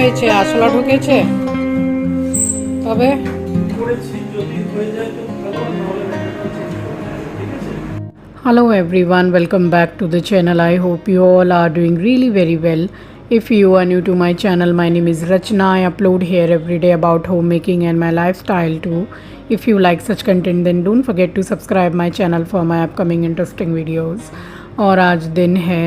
হয়েছে? আঁশলা ঢুকেছে? তবে hello everyone, welcome back to the channel. I hope you all are doing really very well. If you are new to my channel, my name is Rachna. I upload here every day about homemaking and my lifestyle too. If you like such content, then don't forget to subscribe my channel for my upcoming interesting videos. और आज दिन है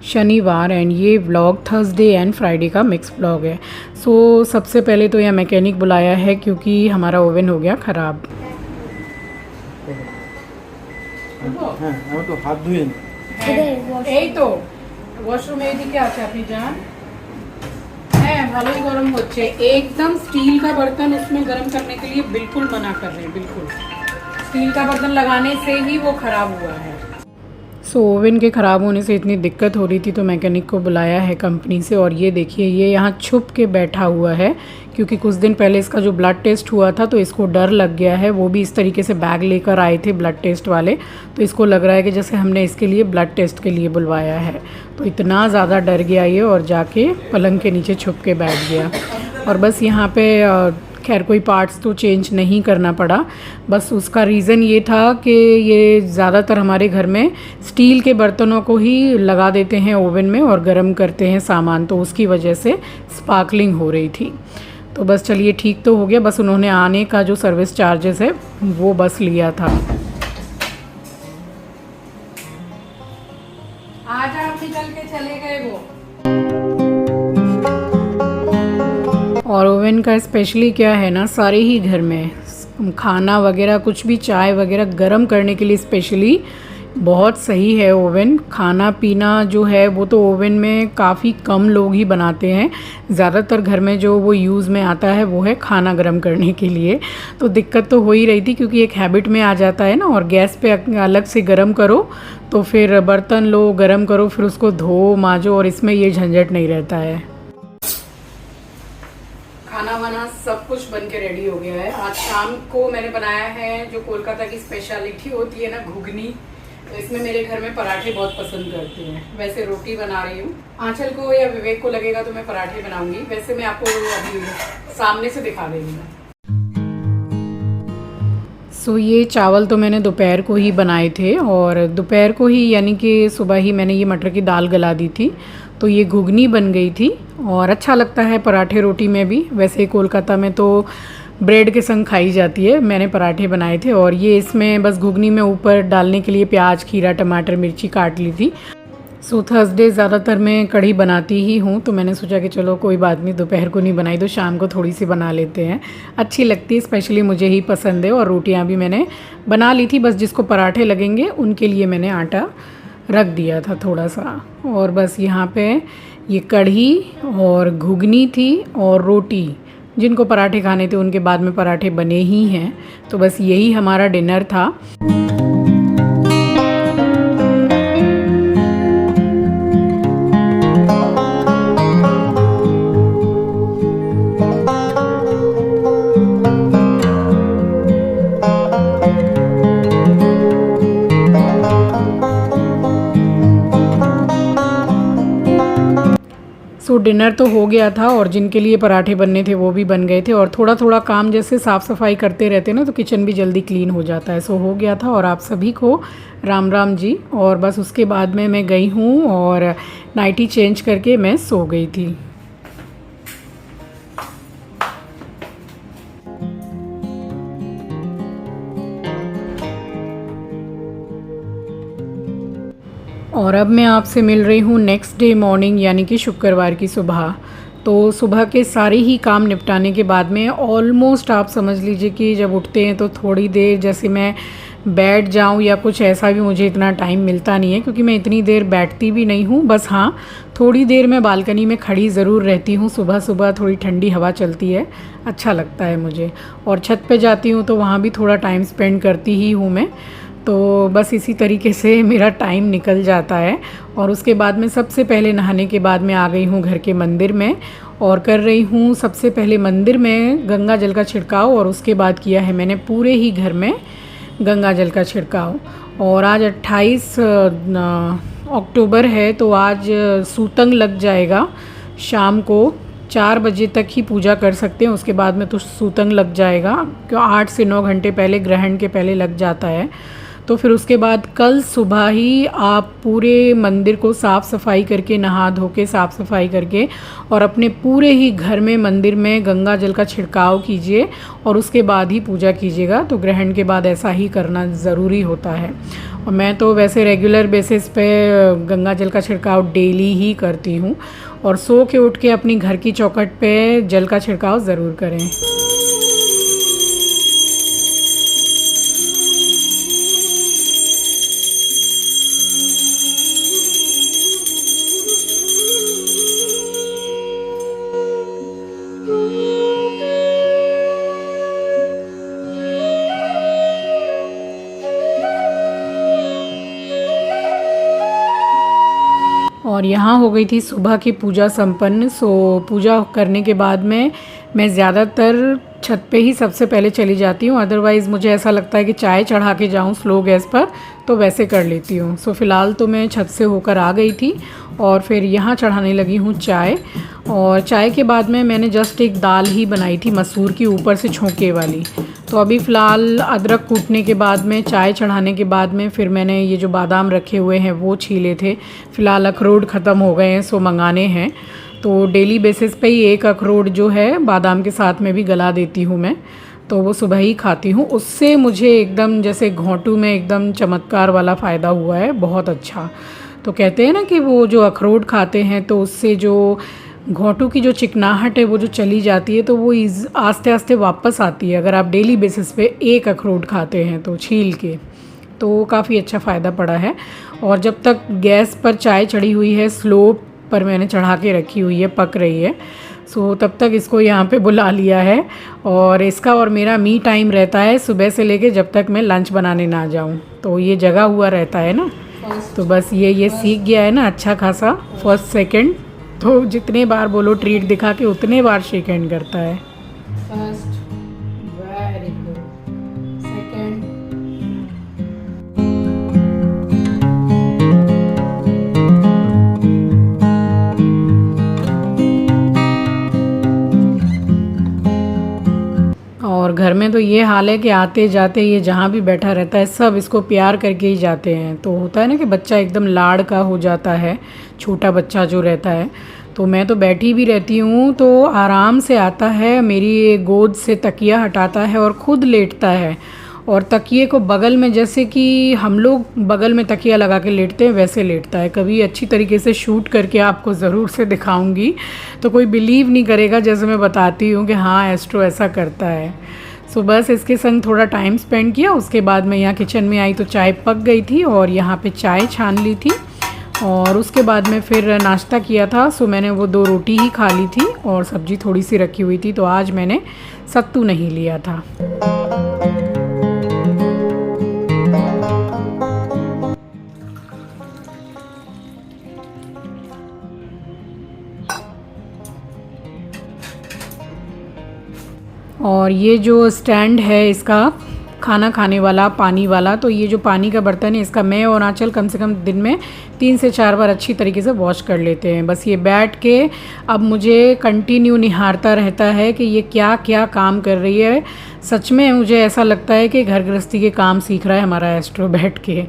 शनिवार and ये vlog Thursday and Friday का mix vlog है। सो सबसे पहले तो यह मैकेनिक बुलाया है क्योंकि हमारा ओवन हो गया ख़राब। হ্যাঁ আমি তো হাত ধুয়ে এই তো ওয়াশরুমে এদিকে আছে আপনি যান। হ্যাঁ ভালোই গরম হচ্ছে, एकदम स्टील का बर्तन उसमें गर्म करने के लिए बिल्कुल मना कर रहे हैं। बिल्कुल स्टील का बर्तन लगाने से ही वो ख़राब हुआ है। सो ओवन के ख़राब होने से इतनी दिक्कत हो रही थी तो मैकेनिक को बुलाया है कंपनी से। और ये देखिए ये यहाँ छुप के बैठा हुआ है क्योंकि कुछ दिन पहले इसका जो ब्लड टेस्ट हुआ था तो इसको डर लग गया है। वो भी इस तरीके से बैग लेकर आए थे ब्लड टेस्ट वाले, तो इसको लग रहा है कि जैसे हमने इसके लिए ब्लड टेस्ट के लिए बुलवाया है। तो इतना ज़्यादा डर गया ये और जाके पलंग के नीचे छुप के बैठ गया। और बस यहाँ पे खैर कोई पार्ट्स तो चेंज नहीं करना पड़ा, बस उसका रीज़न ये था कि ये ज़्यादातर हमारे घर में स्टील के बर्तनों को ही लगा देते हैं ओवन में और गर्म करते हैं सामान, तो उसकी वजह से स्पार्कलिंग हो रही थी। तो बस चलिए ठीक तो हो गया, बस उन्होंने आने का जो सर्विस चार्जेस है वो बस लिया था। आज आप निकल के चले गए वो। और ओवन का स्पेशली क्या है ना, सारे ही घर में खाना वगैरह कुछ भी चाय वगैरह गरम करने के लिए स्पेशली बहुत सही है ओवन। खाना पीना जो है वो तो ओवन में काफ़ी कम लोग ही बनाते हैं, ज़्यादातर घर में जो वो यूज़ में आता है वो है खाना गरम करने के लिए। तो दिक्कत तो हो ही रही थी क्योंकि एक हैबिट में आ जाता है ना, और गैस पे अलग से गरम करो तो फिर बर्तन लो गरम करो फिर उसको धो मांजो, और इसमें ये झंझट नहीं रहता है। खाना वाना सब कुछ बन के रेडी हो गया है। आज शाम को मैंने बनाया है जो कोलकाता की स्पेशलिटी होती है ना, घुगनी। तो इसमें मेरे घर में पराठे बहुत पसंद करते हैं। वैसे रोटी बना रही हूँ, आंचल को या विवेक को लगेगा तो मैं पराठे बनाऊंगी, वैसे मैं आपको अभी सामने से दिखा देंगी मैं। सो ये चावल तो मैंने दोपहर को ही बनाए थे, और दोपहर को ही यानी कि सुबह ही मैंने ये मटर की दाल गला दी थी, तो ये घुगनी बन गई थी। और अच्छा लगता है पराठे रोटी में भी, वैसे कोलकाता में तो ब्रेड के संग खाई जाती है, मैंने पराठे बनाए थे। और ये इसमें बस घुगनी में ऊपर डालने के लिए प्याज खीरा टमाटर मिर्ची काट ली थी। सो थर्सडे ज़्यादातर मैं कढ़ी बनाती ही हूँ, तो मैंने सोचा कि चलो कोई बात नहीं, दोपहर को नहीं बनाई तो शाम को थोड़ी सी बना लेते हैं, अच्छी लगती है, स्पेशली मुझे ही पसंद है। और रोटियाँ भी मैंने बना ली थी, बस जिसको पराठे लगेंगे उनके लिए मैंने आटा रख दिया था थोड़ा सा। और बस यहाँ पे ये कढ़ी और घुगनी थी और रोटी, जिनको पराठे खाने थे उनके बाद में पराठे बने ही हैं। तो बस यही हमारा डिनर था। सो डिनर तो हो गया था और जिनके लिए पराठे बनने थे वो भी बन गए थे। और थोड़ा थोड़ा काम जैसे साफ़ सफाई करते रहते ना तो किचन भी जल्दी क्लीन हो जाता है। सो हो गया था और आप सभी को राम राम जी। और बस उसके बाद में मैं गई हूँ और नाइटी चेंज करके मैं सो गई थी। और अब मैं आपसे मिल रही हूँ नेक्स्ट डे मॉर्निंग यानी कि शुक्रवार की सुबह। तो सुबह के सारे ही काम निपटाने के बाद में ऑलमोस्ट आप समझ लीजिए कि जब उठते हैं तो थोड़ी देर जैसे मैं बैठ जाऊं या कुछ ऐसा भी मुझे इतना टाइम मिलता नहीं है, क्योंकि मैं इतनी देर बैठती भी नहीं हूं। बस हाँ थोड़ी देर मैं बालकनी में खड़ी ज़रूर रहती हूँ, सुबह सुबह थोड़ी ठंडी हवा चलती है, अच्छा लगता है मुझे। और छत पे जाती हूँ तो वहाँ भी थोड़ा टाइम स्पेंड करती ही हूँ मैं। तो बस इसी तरीके से मेरा टाइम निकल जाता है। और उसके बाद में सबसे पहले नहाने के बाद मैं आ गई हूँ घर के मंदिर में और कर रही हूँ सबसे पहले मंदिर में गंगा जल का छिड़काव। और उसके बाद किया है मैंने पूरे ही घर में गंगा जल का छिड़काव। और आज 28 अक्टूबर है तो आज सूतंग लग जाएगा शाम को 4 बजे तक ही पूजा कर सकते हैं, उसके बाद में तो सूतंग लग जाएगा, क्यों 8 से 9 घंटे पहले, ग्रहण के पहले लग जाता है। तो फिर उसके बाद कल सुबह ही आप पूरे मंदिर को साफ़ सफाई करके, नहा धो के साफ़ सफाई करके और अपने पूरे ही घर में, मंदिर में गंगा जल का छिड़काव कीजिए और उसके बाद ही पूजा कीजिएगा। तो ग्रहण के बाद ऐसा ही करना ज़रूरी होता है। और मैं तो वैसे रेगुलर बेसिस पे गंगा जल का छिड़काव डेली ही करती हूँ, और सो के उठ के अपनी घर की चौखट पे जल का छिड़काव ज़रूर करें। और यहाँ हो गई थी सुबह की पूजा संपन्न। सो पूजा करने के बाद में मैं ज़्यादातर छत पे ही सबसे पहले चली जाती हूँ, अदरवाइज़ मुझे ऐसा लगता है कि चाय चढ़ा के जाऊँ स्लो गैस पर, तो वैसे कर लेती हूँ। सो फ़िलहाल तो मैं छत से होकर आ गई थी और फिर यहाँ चढ़ाने लगी हूँ चाय। और चाय के बाद में मैंने जस्ट एक दाल ही बनाई थी मसूर की, ऊपर से छोंके वाली। तो अभी फ़िलहाल अदरक कूटने के बाद में, चाय चढ़ाने के बाद में फिर मैंने ये जो बादाम रखे हुए हैं वो छीले थे। फ़िलहाल अखरोट ख़त्म हो गए हैं, सो मंगाने हैं। तो डेली बेसिस पे ही एक अखरोट जो है बादाम के साथ में भी गला देती हूँ मैं, तो वो सुबह ही खाती हूँ। उससे मुझे एकदम जैसे घोंटू में एकदम चमत्कार वाला फ़ायदा हुआ है, बहुत अच्छा। तो कहते हैं ना कि वो जो अखरोट खाते हैं तो उससे जो घोंटू की जो चिकनाहट है वो जो चली जाती है, तो वो आस्ते आस्ते वापस आती है अगर आप डेली बेसिस पे एक अखरोट खाते हैं तो छील के। तो काफ़ी अच्छा फ़ायदा पड़ा है। और जब तक गैस पर चाय चढ़ी हुई है, स्लो पर मैंने चढ़ा के रखी हुई है, पक रही है। सो तब तक इसको यहाँ पे बुला लिया है और इसका और मेरा मी टाइम रहता है सुबह से लेके जब तक मैं लंच बनाने ना जाऊँ। तो ये जगा हुआ रहता है ना, तो बस ये सीख गया है ना अच्छा खासा, फर्स्ट सेकंड। तो जितने बार बोलो ट्रीट दिखा के उतने बार शेक हैंड करता है। First, very good, second. और घर में तो ये हाल है कि आते जाते ये जहाँ भी बैठा रहता है सब इसको प्यार करके ही जाते हैं। तो होता है ना कि बच्चा एकदम लाड़ का हो जाता है, छोटा बच्चा जो रहता है। तो मैं तो बैठी भी रहती हूँ तो आराम से आता है, मेरी गोद से तकिया हटाता है और ख़ुद लेटता है। और तकिए को बगल में, जैसे कि हम लोग बगल में तकिया लगा के लेटते हैं वैसे लेटता है। कभी अच्छी तरीके से शूट करके आपको ज़रूर से दिखाऊंगी, तो कोई बिलीव नहीं करेगा जैसे मैं बताती हूँ कि हाँ एस्ट्रो ऐसा करता है। सो बस इसके संग थोड़ा टाइम स्पेंड किया। उसके बाद मैं यहाँ किचन में आई तो चाय पक गई थी और यहाँ पे चाय छान ली थी। और उसके बाद में फिर नाश्ता किया था। सो मैंने वो 2 रोटी ही खा ली थी और सब्ज़ी थोड़ी सी रखी हुई थी। तो आज मैंने सत्तू नहीं लिया था। और ये जो स्टैंड है इसका खाना खाने वाला, पानी वाला, तो ये जो पानी का बर्तन है इसका मैं और आंचल कम से कम दिन में 3 से 4 बार अच्छी तरीके से वॉश कर लेते हैं। बस ये बैठ के अब मुझे कंटिन्यू निहारता रहता है कि ये क्या क्या काम कर रही है। सच में मुझे ऐसा लगता है कि घर गृहस्थी के काम सीख रहा है हमारा एस्ट्रो बैठ के।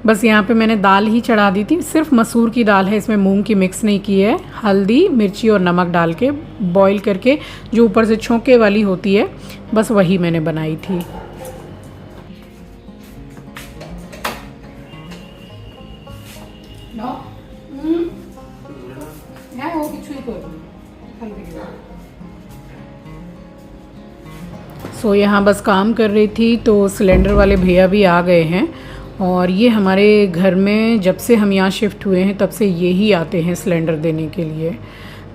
बस यहाँ पे मैंने दाल ही चढ़ा दी थी, सिर्फ मसूर की दाल है, इसमें मूंग की मिक्स नहीं की है। हल्दी, मिर्ची और नमक डाल के बॉईल करके जो ऊपर से छोंके वाली होती है, बस वही मैंने बनाई थी। सो यहाँ बस काम कर रही थी तो सिलेंडर वाले भैया भी आ गए हैं। और ये हमारे घर में जब से हम यहाँ शिफ्ट हुए हैं तब से ये ही आते हैं सिलेंडर देने के लिए।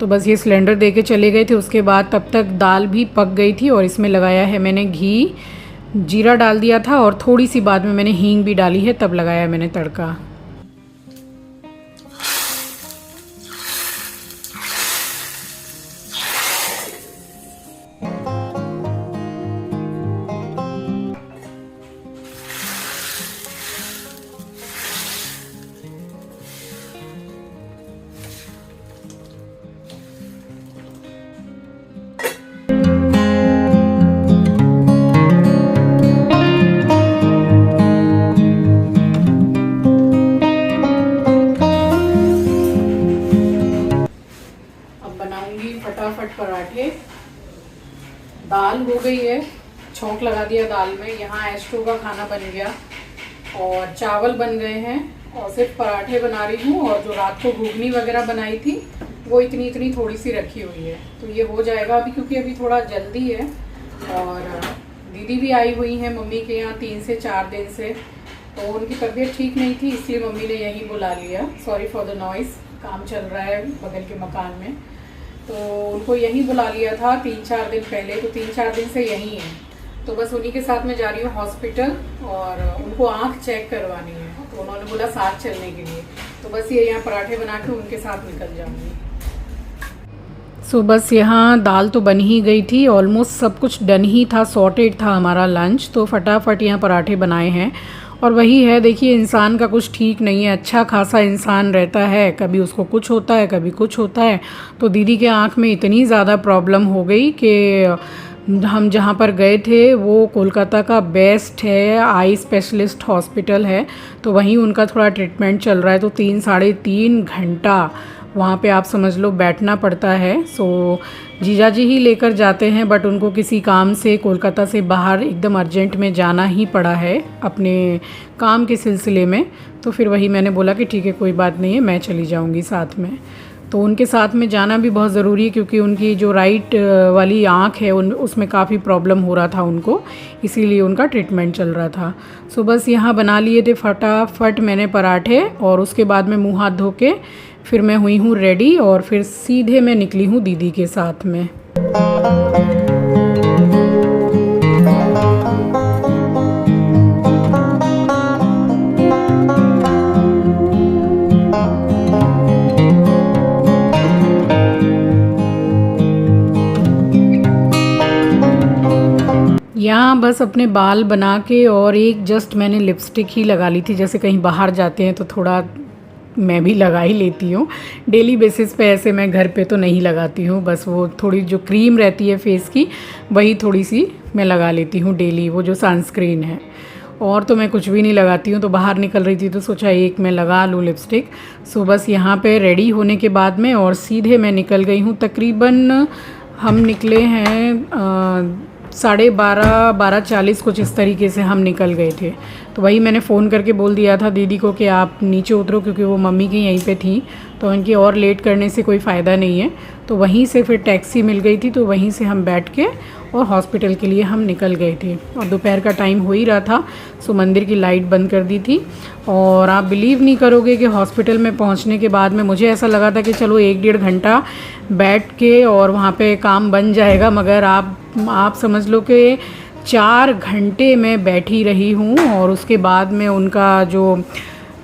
तो बस ये सिलेंडर दे के चले गए थे। उसके बाद तब तक दाल भी पक गई थी और इसमें लगाया है मैंने घी, जीरा डाल दिया था और थोड़ी सी बाद में मैंने हींग भी डाली है, तब लगाया मैंने तड़का। दाल हो गई है, छौंक लगा दिया दाल में। यहाँ एस्ट्रो का खाना बन गया और चावल बन गए हैं और सिर्फ पराठे बना रही हूँ। और जो रात को घुगनी वगैरह बनाई थी वो इतनी थोड़ी सी रखी हुई है, तो ये हो जाएगा अभी, क्योंकि अभी थोड़ा जल्दी है। और दीदी भी आई हुई है मम्मी के यहाँ 3 से 4 दिन से, तो उनकी तबीयत ठीक नहीं थी, इसलिए मम्मी ने यहीं बुला लिया। सॉरी फॉर द नॉइज़, काम चल रहा है बगल के मकान में, तो उनको यहीं बुला लिया था 3-4 दिन पहले, तो 3-4 दिन से यहीं है। तो बस उन्हीं के साथ मैं जा रही हूँ हॉस्पिटल, और उनको आँख चेक करवानी है, तो उन्होंने बोला साथ चलने के लिए। तो बस ये यहाँ पराठे बना के उनके साथ निकल जाऊँगी। सो बस यहाँ दाल तो बन ही गई थी, ऑलमोस्ट सब कुछ डन ही था, सॉर्टेड था हमारा लंच। तो फटाफट यहाँ पराठे बनाए हैं। और वही है, देखिए इंसान का कुछ ठीक नहीं है, अच्छा खासा इंसान रहता है, कभी उसको कुछ होता है कभी कुछ होता है। तो दीदी के आँख में इतनी ज़्यादा प्रॉब्लम हो गई कि हम जहाँ पर गए थे वो कोलकाता का बेस्ट है, आई स्पेशलिस्ट हॉस्पिटल है, तो वहीं उनका थोड़ा ट्रीटमेंट चल रहा है। तो 3-3.5 घंटा वहाँ पे आप समझ लो बैठना पड़ता है। सो जीजा जी ही लेकर जाते हैं, बट उनको किसी काम से कोलकाता से बाहर एकदम अर्जेंट में जाना ही पड़ा है अपने काम के सिलसिले में। तो फिर वही मैंने बोला कि ठीक है कोई बात नहीं है, मैं चली जाऊँगी साथ में। तो उनके साथ में जाना भी बहुत ज़रूरी है, क्योंकि उनकी जो राइट वाली आँख है उसमें काफ़ी प्रॉब्लम हो रहा था उनको, इसीलिए उनका ट्रीटमेंट चल रहा था। सो बस यहाँ बना लिए थे फटाफट मैंने पराठे, और उसके बाद में मुँह हाथ धो के फिर मैं हुई हूँ रेडी, और फिर सीधे मैं निकली हूँ दीदी के साथ में। यहाँ बस अपने बाल बना के, और एक जस्ट मैंने लिपस्टिक ही लगा ली थी, जैसे कहीं बाहर जाते हैं तो थोड़ा मैं भी लगा ही लेती हूँ। डेली बेसिस पे ऐसे मैं घर पे तो नहीं लगाती हूँ, बस वो थोड़ी जो क्रीम रहती है फेस की वही थोड़ी सी मैं लगा लेती हूँ डेली, वो जो सनस्क्रीन है। और तो मैं कुछ भी नहीं लगाती हूँ। तो बाहर निकल रही थी तो सोचा एक मैं लगा लूँ लिपस्टिक। सो बस यहाँ पे रेडी होने के बाद में और सीधे मैं निकल गई हूँ। तकरीबन हम निकले हैं 12:40 कुछ इस तरीके से हम निकल गए थे। तो वही मैंने फ़ोन करके बोल दिया था दीदी को कि आप नीचे उतरो, क्योंकि वो मम्मी की यहीं पे थी, तो उनकी और लेट करने से कोई फ़ायदा नहीं है। तो वहीं से फिर टैक्सी मिल गई थी, तो वहीं से हम बैठ के और हॉस्पिटल के लिए हम निकल गए थे। और दोपहर का टाइम हो ही रहा था, सो मंदिर की लाइट बंद कर दी थी। और आप बिलीव नहीं करोगे कि हॉस्पिटल में पहुंचने के बाद में मुझे ऐसा लगा था कि चलो 1-1.5 घंटा बैठ के और वहाँ पे काम बन जाएगा, मगर आप समझ लो कि 4 घंटे मैं बैठी रही हूँ। और उसके बाद में उनका जो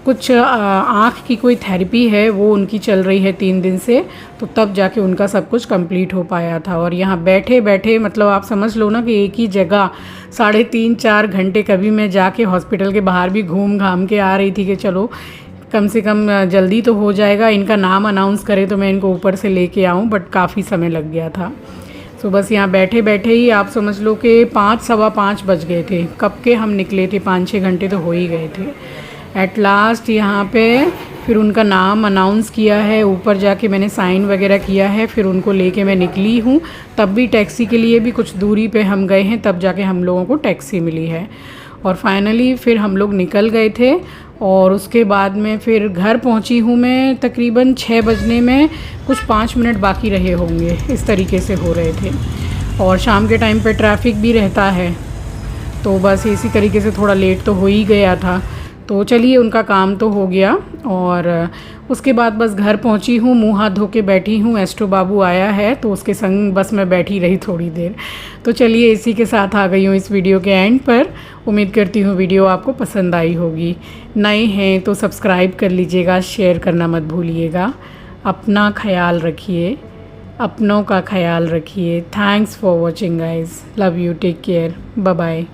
कुछ आँख की कोई थेरेपी है वो उनकी चल रही है 3 दिन से, तो तब जाके उनका सब कुछ कंप्लीट हो पाया था। और यहाँ बैठे बैठे मतलब आप समझ लो ना कि एक ही जगह 3.5-4 घंटे, कभी मैं जाके हॉस्पिटल के बाहर भी घूम घाम के आ रही थी कि चलो कम से कम जल्दी तो हो जाएगा, इनका नाम अनाउंस करे तो मैं इनको ऊपर से लेके आऊँ, बट काफ़ी समय लग गया था। तो बस यहाँ बैठे बैठे ही आप समझ लो कि 5-5:15 बज गए थे। कब के हम निकले थे, 5-6 घंटे तो हो ही गए थे। एट लास्ट यहाँ पे फिर उनका नाम अनाउंस किया है, ऊपर जाके मैंने साइन वगैरह किया है, फिर उनको लेके मैं निकली हूँ। तब भी टैक्सी के लिए भी कुछ दूरी पे हम गए हैं, तब जाके हम लोगों को टैक्सी मिली है। और फाइनली फिर हम लोग निकल गए थे। और उसके बाद में फिर घर पहुंची हूँ मैं तकरीबन 6 बजने में, कुछ 5 मिनट बाकी रहे होंगे, इस तरीके से हो रहे थे। और शाम के टाइम पे ट्रैफिक भी रहता है, तो बस इसी तरीके से थोड़ा लेट तो हो ही गया था। तो चलिए उनका काम तो हो गया। और उसके बाद बस घर पहुंची हूँ, मुंह हाथ धो के बैठी हूँ। एस्ट्रो बाबू आया है तो उसके संग बस मैं बैठी रही थोड़ी देर। तो चलिए इसी के साथ आ गई हूँ इस वीडियो के एंड पर। उम्मीद करती हूँ वीडियो आपको पसंद आई होगी। नए हैं तो सब्सक्राइब कर लीजिएगा, शेयर करना मत भूलिएगा। अपना ख्याल रखिए, अपनों का ख्याल रखिए। Thanks for watching guys, love you, take care, bye bye.